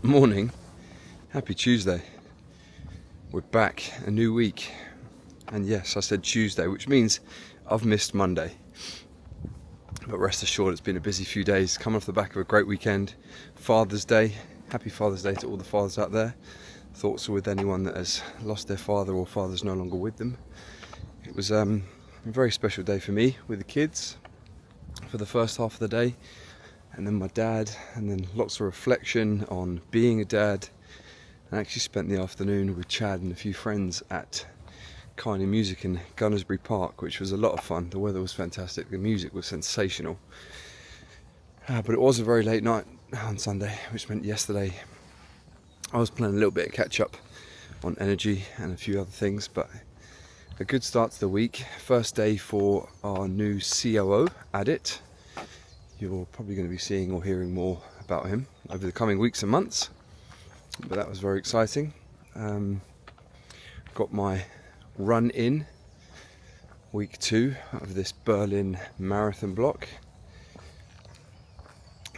Morning, happy Tuesday. We're back, a new week. And yes, I said Tuesday, which means I've missed Monday. But rest assured, it's been a busy few days, coming off the back of a great weekend. Father's Day, happy Father's Day to all the fathers out there. Thoughts are with anyone that has lost their father or father's no longer with them. It was a very special day for me with the kids for the first half of the day. And then my dad, and then lots of reflection on being a dad. I actually spent the afternoon with Chad and a few friends at Kind of Music in Gunnersbury Park, which was a lot of fun. The weather was fantastic, the music was sensational. But it was a very late night on Sunday, which meant yesterday I was playing a little bit of catch up on energy and a few other things, but a good start to the week. First day for our new COO, Adit. You're probably going to be seeing or hearing more about him over the coming weeks and months, but that was very exciting. Got my run in week 2 of this Berlin marathon block.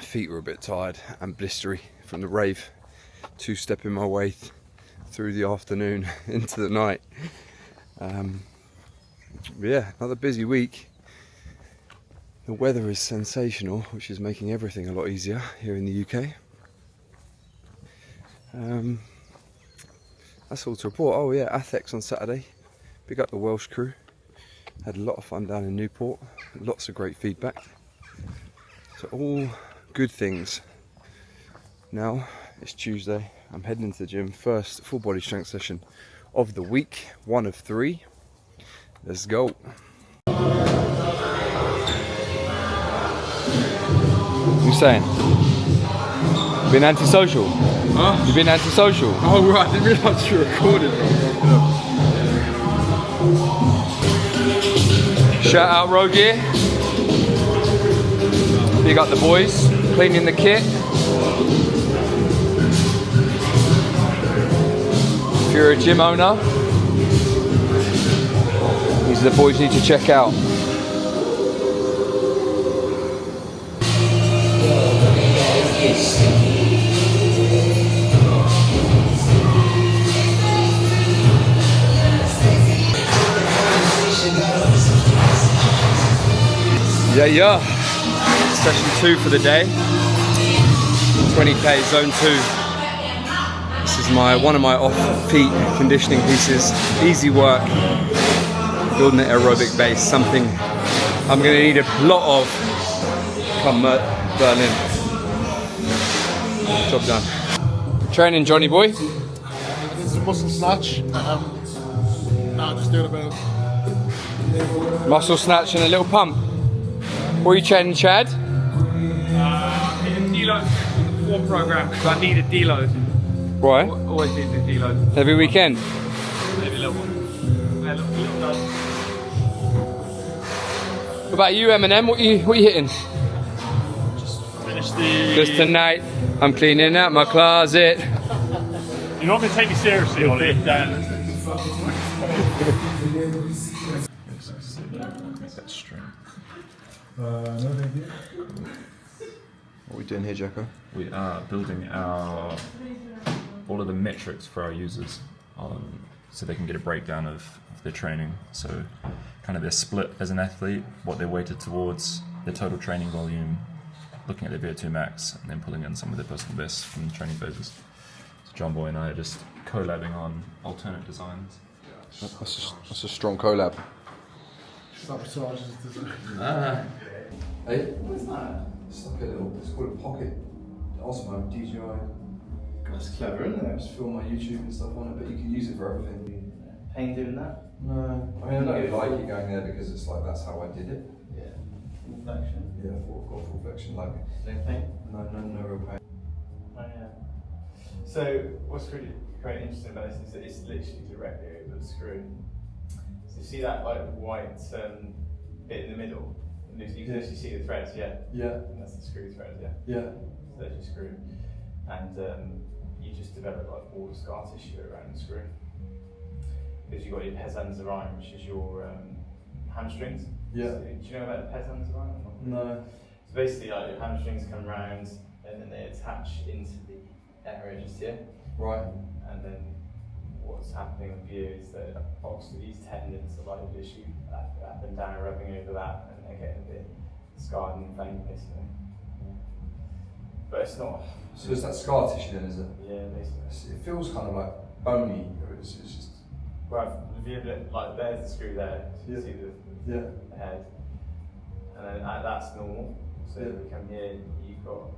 Feet were a bit tired and blistery from the rave, two-stepping my way through the afternoon into the night. Yeah, another busy week. The weather is sensational, which is making everything a lot easier here in the UK. That's all to report. Oh yeah, Athex on Saturday. Big up the Welsh crew. Had a lot of fun down in Newport. Lots of great feedback. So all good things. Now it's Tuesday. I'm heading into the gym. First full body strength session of the week. 1 of 3. Let's go. You saying? Been antisocial? Huh? You been antisocial? Oh right, I didn't realise you recorded. Shout out Road Gear. Big up the boys, cleaning the kit. If you're a gym owner, these are the boys you need to check out. Yeah. Session 2 for the day. 20k zone 2. This is one of my off-peak conditioning pieces. Easy work. Building an aerobic base. Something I'm going to need a lot of come Berlin. Job done. Training, Johnny boy. This is a muscle snatch. Now just doing a bit of Muscle snatch and a little pump. What are you training, Chad? I need a deload for the 4 program because I need a deload. Why? Always need a deload. Every weekend? Maybe a little one. Yeah, little done. What about you, Eminem? What you hitting? Just finish the... Just tonight, I'm cleaning out my closet. You're not going to take me seriously, Ollie. Dan. What are we doing here, Jacko? We are building all of the metrics for our users, so they can get a breakdown of their training. So kind of their split as an athlete, what they're weighted towards, their total training volume, looking at their VO2 max, and then pulling in some of their personal bests from the training phases. So John Boy and I are just collabing on alternate designs. That's a strong collab. sabotages design. Hey? What's that? It's like a little, it's called a pocket Osmo DJI. That's clever, isn't it? Just film my YouTube and stuff on it, but you can use it for everything. Pain doing that? No, I mean I don't like it going there because it's like that's how I did it. Yeah. Full flexion. Yeah, full flexion, like No pain? no real pain. Oh yeah. So what's really quite interesting about this is that it's literally directly over the screw. So you see that like white bit in the middle? You can actually see the threads, yeah? Yeah. And that's the screw thread, yeah? Yeah. So there's your screw. And you just develop like all the scar tissue around the screw. Because you've got your pes anserin, which is your hamstrings. Yeah. So, do you know about the pes anserin or not? No. So basically like your hamstrings come round and then they attach into the area just here. Right. And then what's happening with you is that obviously these tendons are like literally up and down, rubbing over that, and they're getting a bit scarred and inflamed basically. But it's not. So is that scar tissue then, is it? Yeah, basically. It feels kind of like bony. It's just. Well, if you like there's the screw there, so you Yeah. see the Yeah. head, and then that's normal. So Yeah. we come here, you've got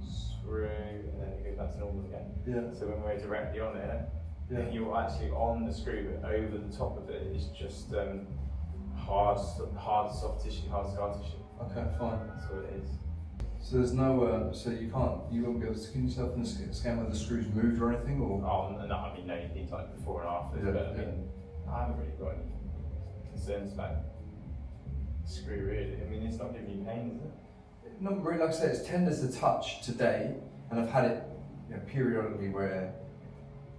screw, and then it goes back to normal again. Yeah. So when we're directly on it, Yeah. you're actually on the screw, but over the top of it is just hard soft tissue, hard scar tissue. Okay, fine. That's what it is. So there's no, so you won't be able to skin yourself in the scan where the screws moved or anything, or? Oh, no, I mean, no, you need like before and after, Yeah, but I mean, I haven't really got any concerns about the screw really. I mean, it's not giving you pain, is it? Not really, like I said, it's tender to touch today, and I've had it periodically where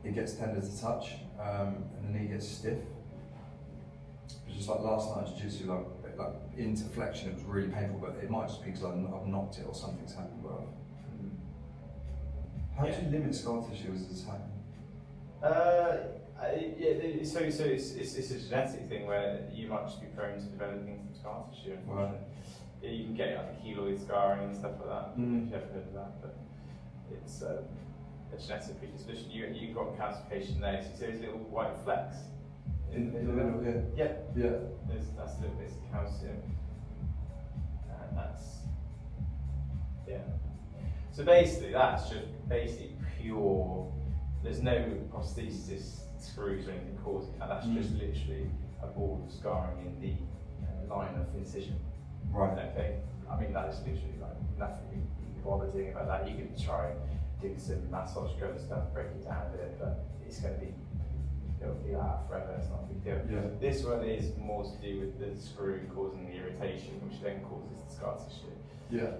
it gets tender to touch, and the knee gets stiff. It's just like last night, jiu-jitsu, like into flexion, it was really painful, but it might just be because I've knocked it or something's happened. Well, how do you limit scar tissue as it's happening? Yeah, so it's a genetic thing where you might just be prone to developing some scar tissue, unfortunately. Yeah, you can get like keloid scarring and stuff like that, if you've ever heard of that, but it's a genetic predisposition. You've got calcification there, so you see those little white flecks in the middle. Yeah. Yeah. That's little bits of calcium, and that's, yeah. So basically that's just pure, there's no prosthesis, screws or anything causing that, that's just literally a ball of scarring in the line of incision. Right. Okay. I mean, that is literally like nothing you can bother doing about that. You can try doing some massage gun stuff, break it down a bit, but it's going to be, it'll be that forever. It's not a big deal. Yeah. This one is more to do with the screw causing the irritation, which then causes the scar tissue. Yeah.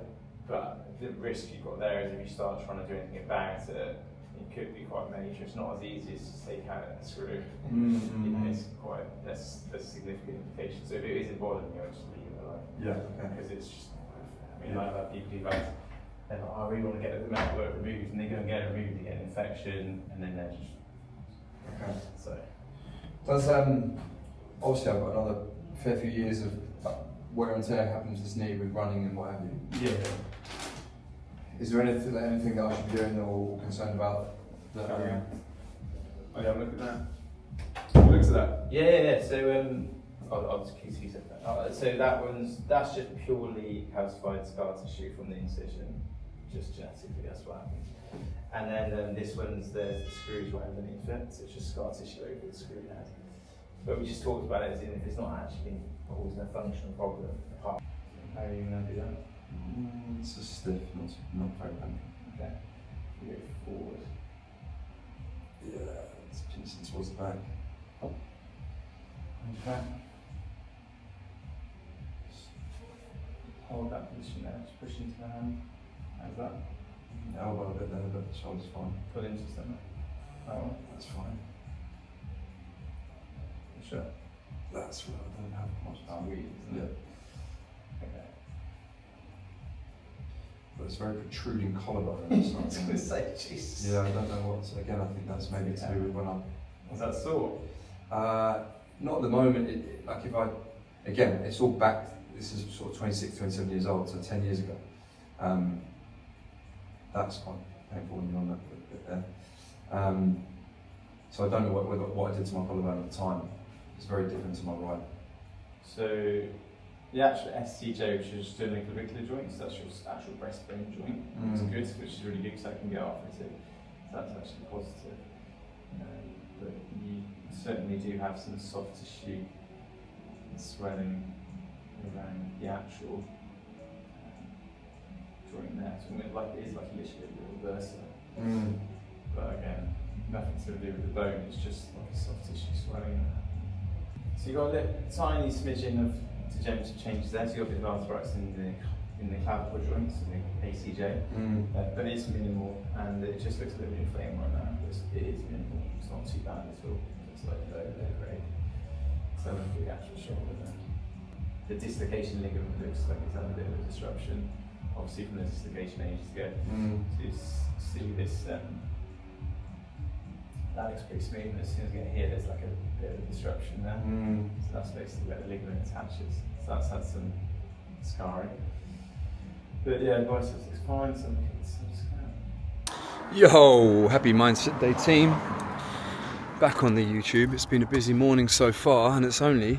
But the risk you've got there is if you start trying to do anything about it, it could be quite major. It's not as easy as to take out a screw. You know, it's quite, that's significant implication. So if it isn't bothering you, I'll just leave it alone. Yeah. Okay. Because it's just, I mean, I've had people who like, they're like, I really want to get the metalwork removed, and they go and get it removed, they get an infection, and then they're just, Okay. so. Does obviously I've got another fair few years of wear and tear happens to this knee with running and what have you. Yeah. Is there anything that I should be doing or concerned about? That, Oh yeah, look at that. Look at that. Yeah. So I'll just keep using that. So that's just purely calcified scar tissue from the incision, just genetically. That's what happens. And then this one's the screws right underneath it, so it's just scar tissue over the screw head. But we just talked about it as in if it's not actually causing a functional problem. How are you going to do that? It's just stiff, not very painful. Okay. You go forward. Yeah, it's pincing towards the back. Okay. Hold that position there, just push into the hand. How's that? Elbow a bit there, but the shoulder's fine. Pull into stomach. That one. That's fine. Sure. That's what I don't have much. Weird, isn't Yeah. it? Okay. But it's very protruding collarbone. I was going to say, Jesus. Yeah, I don't know what. So again, I think that's maybe to do with when I'm. Was that sore? Not at the moment. Like if I, again, it's all back. This is sort of 26, 27 years old, so 10 years ago. That's quite painful when you're on that bit there. So I don't know what I did to my collarbone at the time. It's very different to my right. So the actual STJ, which is sternoclavicular joint, so that's your actual breastbone joint. It's good, which is really good because that can get operative. So that's actually positive. But you certainly do have some soft tissue and swelling around the actual joint there. So it is like literally a little bursa. But again, nothing to do with the bone, it's just like a soft tissue swelling there. So you've got a tiny smidgen of degenerative changes there, so you've got a bit of arthritis in the clavicle joints, in the ACJ, but it's minimal and it just looks a little bit inflamed right now. It is minimal, it's not too bad at all. It's like low grade. So look at the actual shoulder there. The dislocation ligament looks like it's had a bit of a disruption, obviously from the dislocation ages ago. So it's see this. That looks pretty smooth, and as soon as I get here, there's like a bit of a disruption there. So that's basically where the ligament attaches. So that's had some scarring. But yeah, the biceps looks fine, so I'm just gonna... Yo, happy Mindset Day team. Back on the YouTube. It's been a busy morning so far, and it's only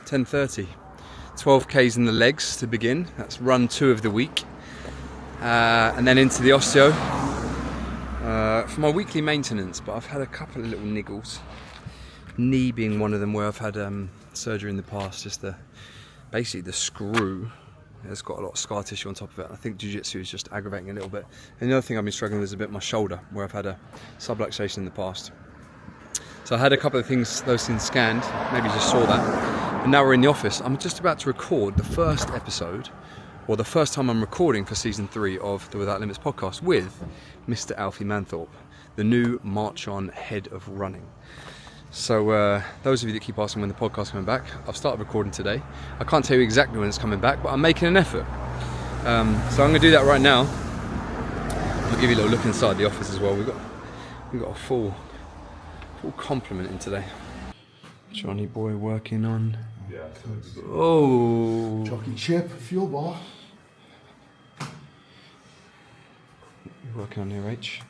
10:30. 12Ks in the legs to begin. That's run 2 of the week. And then into the osteo for my weekly maintenance, but I've had a couple of little niggles. Knee being one of them, where I've had surgery in the past. Just basically the screw has got a lot of scar tissue on top of it. I think jiu-jitsu is just aggravating a little bit. And the other thing I've been struggling with is a bit my shoulder, where I've had a subluxation in the past. So I had a couple of those things scanned, maybe you just saw that. And now we're in the office. I'm just about to record the first episode, or the first time I'm recording for season 3 of the Without Limits podcast with Mr. Alfie Manthorpe, the new Marchon head of running. So those of you that keep asking when the podcast's coming back, I've started recording today. I can't tell you exactly when it's coming back, but I'm making an effort. So I'm going to do that right now. I'll give you a little look inside the office as well. We've got a full complement in today. Johnny boy working on. Oh, Jockey chip, fuel bar. You're working on here, H.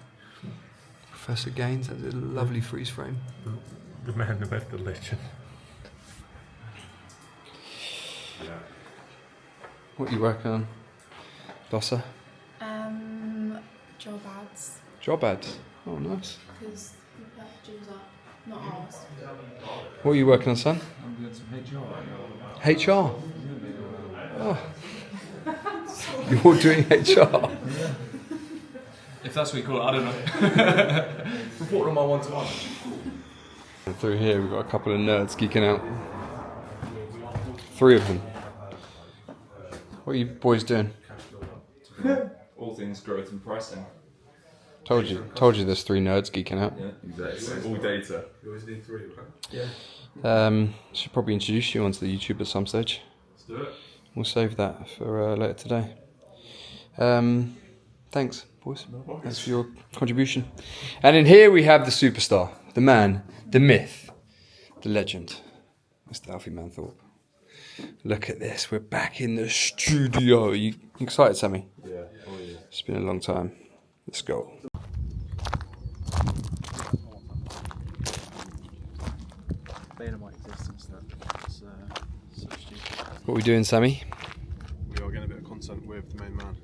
Professor Gaines, that's a lovely freeze frame. The man who left the legend. What are you working on, Dossa? Job ads. Job ads. Oh, nice. Because we put jobs up, not ours. What are you working on, son? I'm doing some HR. Oh. You're doing HR. If that's what you call it, I don't know. Report on my one-to-one. And through here we've got a couple of nerds geeking out. 3 of them. What are you boys doing? All things growth and pricing. Told you there's 3 nerds geeking out. Yeah, exactly. All data. You always need 3, right? Yeah. Should probably introduce you onto the YouTube at some stage. Let's do it. We'll save that for later today. Thanks, boys. Thanks for your contribution. And in here we have the superstar, the man, the myth, the legend, Mr. Alfie Manthorpe. Look at this. We're back in the studio. You excited, Sammy? Yeah. Oh yeah. It's been a long time. Let's go. What are we doing, Sammy? We are getting a bit of content with the main man,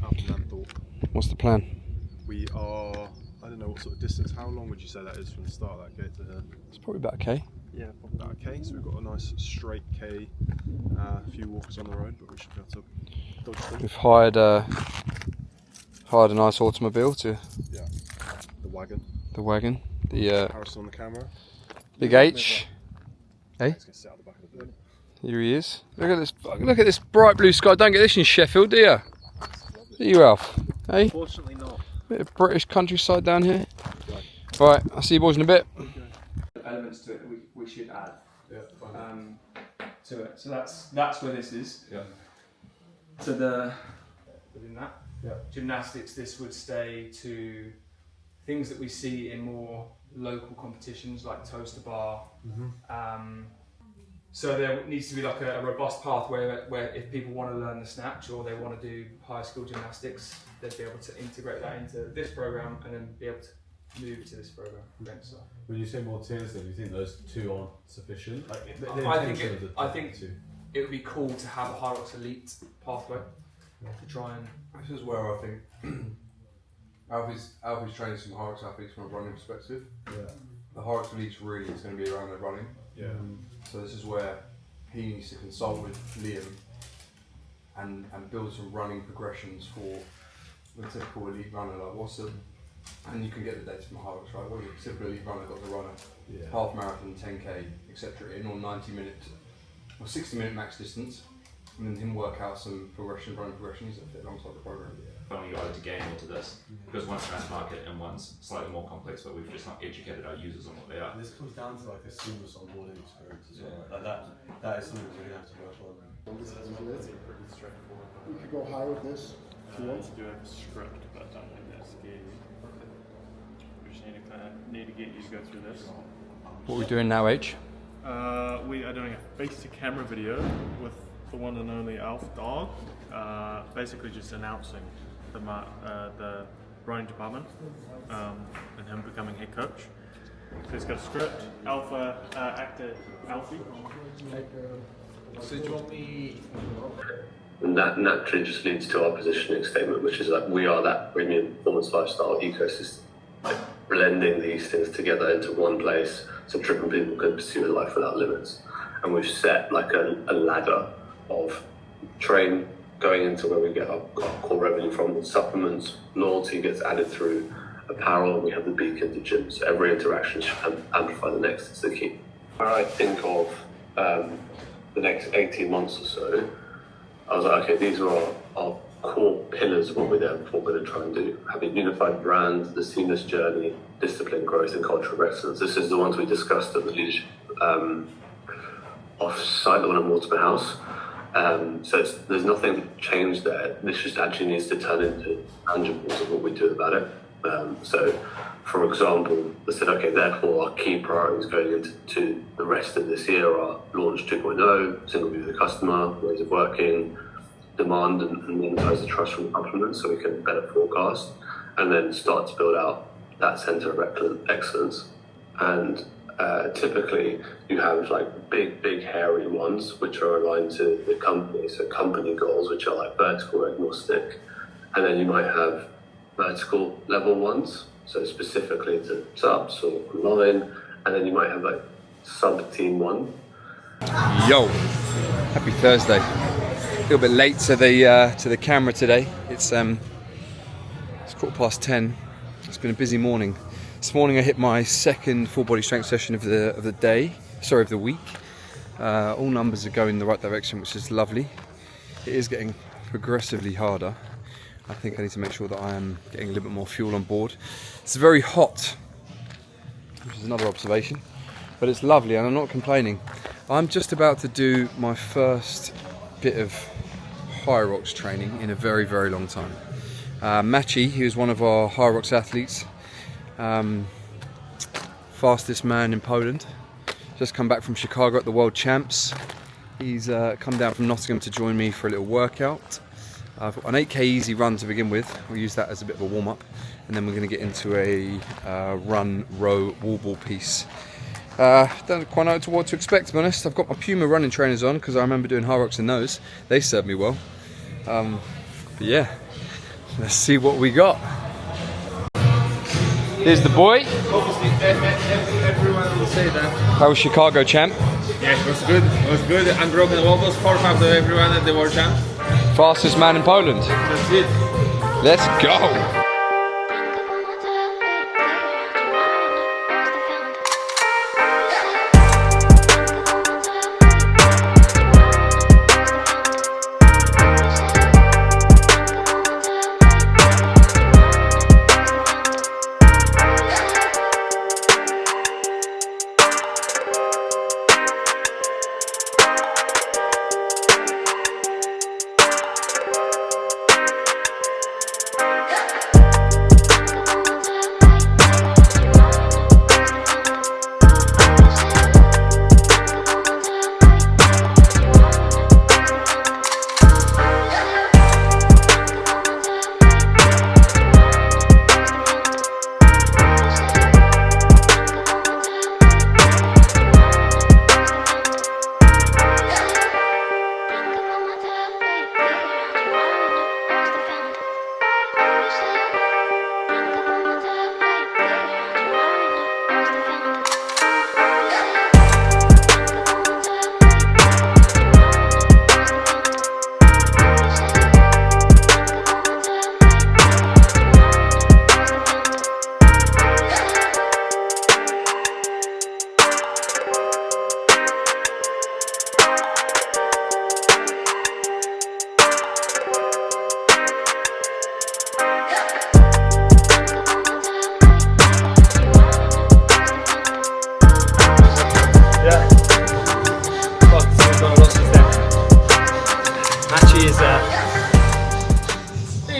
Alfie Manthorpe. What's the plan? We are, I don't know what sort of distance, how long would you say that is from the start of that gate to here? It's probably about a K. Yeah, probably about a K, so we've got a nice straight K, a few walkers on the road, but we should be able to dodge them. We've hired a nice automobile to Yeah, the wagon. the wagon. The Harrison on the camera. Big H. Hey, He's going to sit out the back of the boot. here he is. Look at this bright blue sky. Don't get this in Sheffield, do you? Do you, Ralph? Hey, Fortunately not. bit of British countryside down here. Right, I'll see you boys in a bit. Elements to it that we should add Yeah, fine. to it. So that's where this is. Yeah. So within that gymnastics, this would stay to things that we see in more local competitions like toaster bar. So there needs to be like a robust path where if people want to learn the snatch or they want to do high school gymnastics, they'd be able to integrate that into this program and then be able to move to this program. So When you say more tiers, then do you think those 2 aren't sufficient? Like, I think it would be cool to have a Hyrox elite pathway to try and. This is where I think Alfie's training some Hyrox athletes from a running perspective. Yeah. The Hyrox elite really is going to be around their running. Yeah. So this is where he needs to consult with Liam and build some running progressions for the typical elite runner. Like and you can get the data from Hyrox, right? What a typical elite runner got the runner, half marathon, 10K, etc. in all 90-minute or 60-minute max distance, and then him work out some running progressions that fit alongside the program. Only added to gain into this because one's mass market and one's slightly more complex, but we've just not educated our users on what they are. And this comes down to like a seamless onboarding experience as well. Like that is something we're going to have to work on. This is pretty straightforward. You could go high with this if you want. To do a script, but I don't think that's the need to get you to go through this. What are we doing now, H? We are doing a face-to-camera video with the one and only Alf Dog, basically just announcing the rowing department and him becoming head coach. So he's got a script, Alpha, actor Alfie. So do you want me? And that naturally just leads to our positioning statement, which is like we are that premium performance lifestyle ecosystem, like blending these things together into one place so driven people can pursue a life without limits. And we've set like a ladder of train going into where we get our core revenue from, supplements, loyalty gets added through apparel, and we have the beacon to gym. So every interaction should amplify the next. It's the key. When I think of the next 18 months or so, I was like, okay, these are our core pillars of what we're going to try and do. Having unified brand, the seamless journey, discipline, growth, and culture of excellence. This is the ones we discussed at the leadership off-site, the one at Mortimer House. So there's nothing changed there. This just actually needs to turn into tangibles of what we do about it. So, for example, they said, okay, therefore our key priorities going into the rest of this year are launch 2.0, single view of the customer, ways of working, demand and monetize the trust from supplements so we can better forecast, and then start to build out that center of excellence. And typically you have like big hairy ones which are aligned to the company, so company goals which are like vertical agnostic, and then you might have vertical level ones, so specifically to subs or online, and then you might have like sub team one. Yo, happy Thursday. A little bit late to the camera today. It's 10:15. It's been a busy morning. This morning I hit my second full body strength session of the week. All numbers are going in the right direction, which is lovely. It is getting progressively harder. I think I need to make sure that I am getting a little bit more fuel on board. It's very hot, which is another observation, but it's lovely and I'm not complaining. I'm just about to do my first bit of Hyrox training in a very, very long time. Machi, he was one of our Hyrox athletes, fastest man in Poland, just come back from Chicago at the World Champs. He's come down from Nottingham to join me for a little workout. I've got an 8k easy run to begin with. We'll use that as a bit of a warm-up, and then we're going to get into a run, row, wall ball piece. Don't quite know what to expect, to be honest. I've got my Puma running trainers on because I remember doing Hyrox in those. They served me well. But yeah, let's see what we got. Here's the boy. Obviously, everyone will say that. How was Chicago, champ? Yeah, it was good. It was good. Unbroken wobbles, 4-5 to everyone at the World Champ. Fastest man in Poland. That's it. Let's go.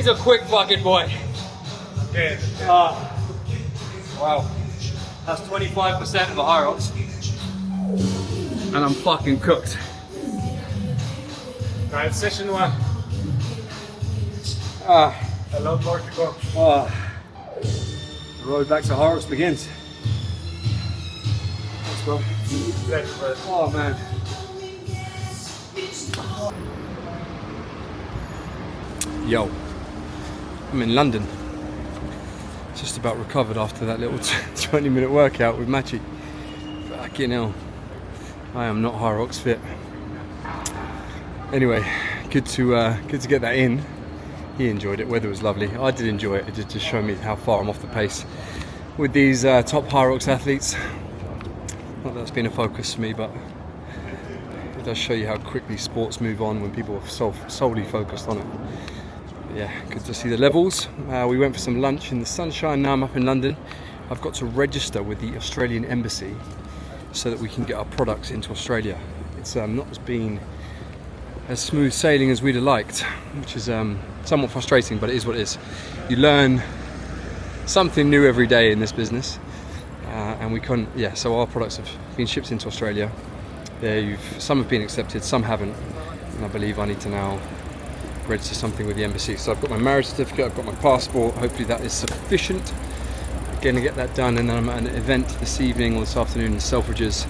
He's a quick fucking boy. Yeah. Wow. That's 25% of a Hyrox. And I'm fucking cooked. Right, session 1. Ah, A lot more to go. the road back to Hyrox begins. Thanks, bro. Oh, man. Yo, I'm in London. Just about recovered after that little 20-minute workout with Machi. Fucking hell. I am not Hyrox fit. Anyway, good to get that in. He enjoyed it. Weather was lovely. I did enjoy it. It did just show me how far I'm off the pace with these top Hyrox athletes. Not that that's been a focus for me, but it does show you how quickly sports move on when people are solely focused on it. But yeah, good to see the levels. We went for some lunch in the sunshine. Now I'm up in London. I've got to register with the Australian Embassy so that we can get our products into Australia. It's not as been as smooth sailing as we'd have liked, which is somewhat frustrating, but it is what it is. You learn something new every day in this business, and we can't. Yeah, so our products have been shipped into Australia. Some have been accepted, some haven't, and I believe I need to now register something with the embassy. So I've got my marriage certificate, I've got my passport. Hopefully that is sufficient. Going to get that done, and then I'm at an event this evening or this afternoon in Selfridges,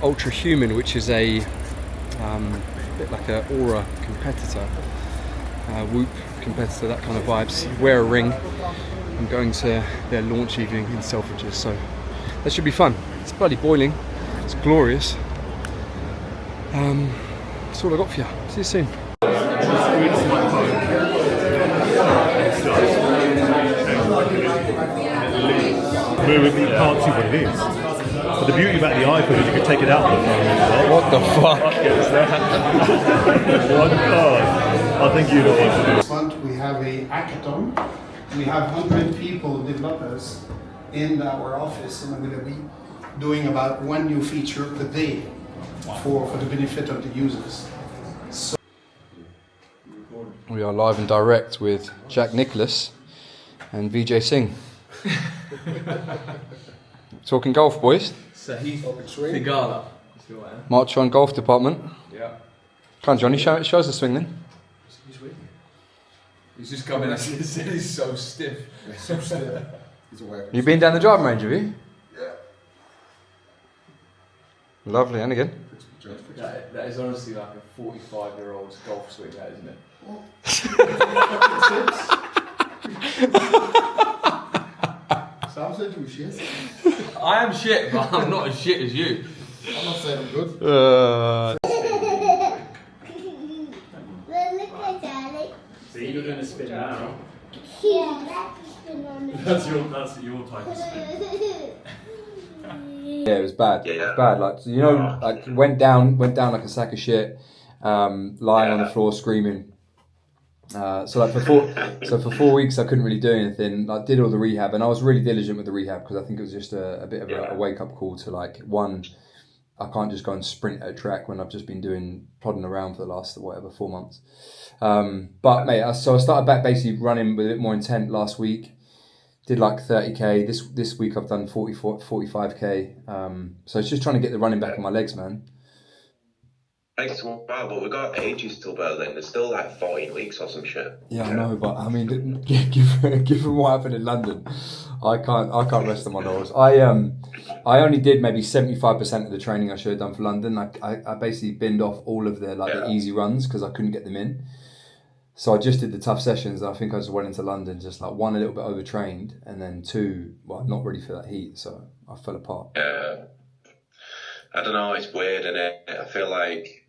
Ultra Human, which is a bit like a Aura competitor, Whoop competitor, that kind of vibes. Wear a ring. I'm going to their launch evening in Selfridges, so that should be fun. It's bloody boiling. It's glorious. That's all I got for you. See you soon. You can't see what it is. But the beauty about the iPhone is you can take it out of the phone as well. What the fuck is that? What? Oh, I think you know what to do. Front, we have a hackathon. We have 100 people, developers, in our office, and I'm going to be doing about one new feature per day for the benefit of the users. So We are live and direct with Jack Nicholas and Vijay Singh. Talking golf, boys. So he's the gala. Marchon Golf Department. Yeah. Come on, Johnny, show us the swing then. He's with you. He's just coming. He's so stiff. So stiff. He's aware. You been down the driving range, have you? Yeah. Lovely, and again. That is honestly like a 45-year-old's golf swing, that isn't it? Sam said you were shit. I am shit, but I'm not as shit as you. I'm not saying I'm good. See, you're going to spin now. Yeah, That's your type of spin. Yeah, it was bad. It was bad. Like, you know, like went down like a sack of shit, lying on the floor screaming. So for 4 weeks I couldn't really do anything. I did all the rehab, and I was really diligent with the rehab because I think it was just a bit of a wake up call to like, one, I can't just go and sprint at a track when I've just been plodding around for the last 4 months. But mate, so I started back basically running with a bit more intent last week. Did like 30k. This week I've done 45k. So it's just trying to get the running back on my legs, man. Takes a while, but we've got ages till Berlin. There's still like 14 weeks or some shit. Yeah, I know, but I mean, given what happened in London, I can't rest on my laurels. I only did maybe 75% of the training I should have done for London. I basically binned off all of the easy runs because I couldn't get them in. So I just did the tough sessions. I think I just went into London just like, one, a little bit overtrained, and then two, well, not ready for that heat, so I fell apart. Yeah, I don't know. It's weird, and I feel like,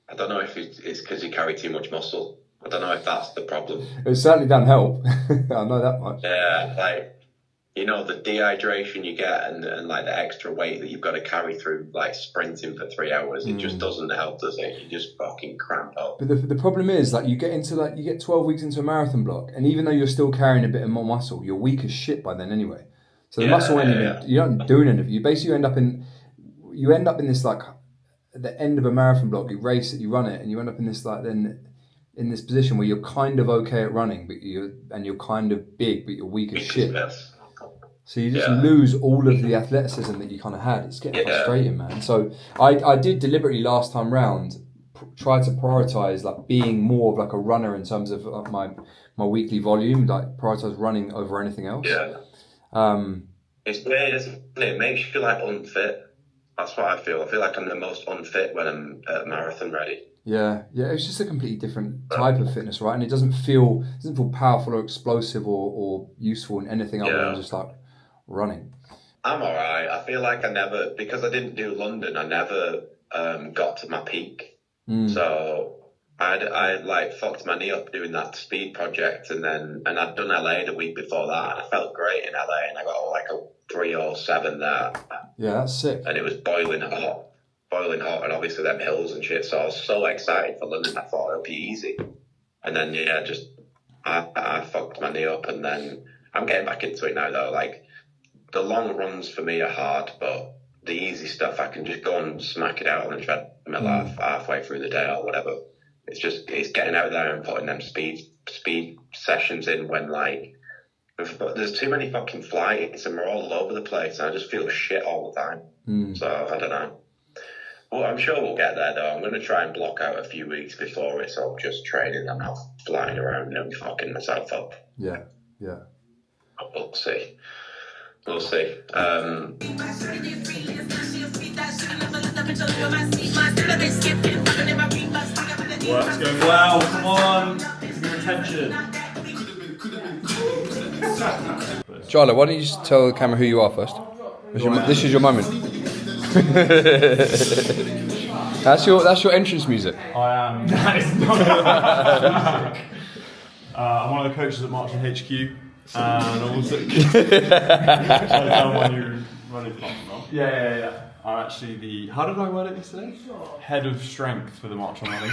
I don't know if it's because you carry too much muscle. I don't know if that's the problem. It certainly doesn't help. I know that much. Yeah, like, you know, the dehydration you get and like the extra weight that you've got to carry through like sprinting for 3 hours, it just doesn't help, does it? You just fucking cramp up. But the problem is, like, you get 12 weeks into a marathon block, and even though you're still carrying a bit of more muscle, you're weak as shit by then anyway. So the muscle you don't do anything. You basically end up in this like, at the end of a marathon block, you race it, you run it, and you end up in this like in this position where you're kind of okay at running, but you're kind of big, but you're weak as shit. So you just lose all of the athleticism that you kind of had. It's getting frustrating, man. So I did deliberately last time round try to prioritize like being more of like a runner in terms of my weekly volume, like prioritize running over anything else. Yeah. It's weird, isn't it? It makes you like unfit. That's what I feel. I feel like I'm the most unfit when I'm marathon ready. Yeah, it's just a completely different type of fitness, right? And it doesn't feel powerful or explosive or useful in anything other than just like running. I'm alright. I feel like because I didn't do London, I never got to my peak. So I like fucked my knee up doing that speed project, and I'd done LA the week before that, and I felt great in LA, and I got like a 3:07 there. Yeah, that's sick. And it was boiling hot, and obviously them hills and shit. So I was so excited for London. I thought it'll be easy, and then I fucked my knee up, and then I'm getting back into it now though. Like the long runs for me are hard, but the easy stuff I can just go and smack it out on the treadmill halfway through the day or whatever. It's getting out there and putting them speed sessions in when like there's too many fucking flights and we're all over the place and I just feel shit all the time. So I don't know. Well, I'm sure we'll get there though. I'm going to try and block out a few weeks before it's all just training. I'm not flying around and fucking myself up. Yeah. We'll see. What's going well, come on, give me your attention. Charlotte, why don't you just tell the camera who you are first? This is your moment. That's your entrance music. I am. That is not. I'm one of the coaches at Marchon HQ, and also. When you running from? Yeah. I'm actually the. How did I word it yesterday? Head of strength for the Marchon running.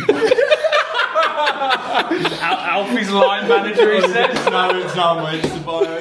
Alfie's line manager, he said. No, it's not my Insta bio.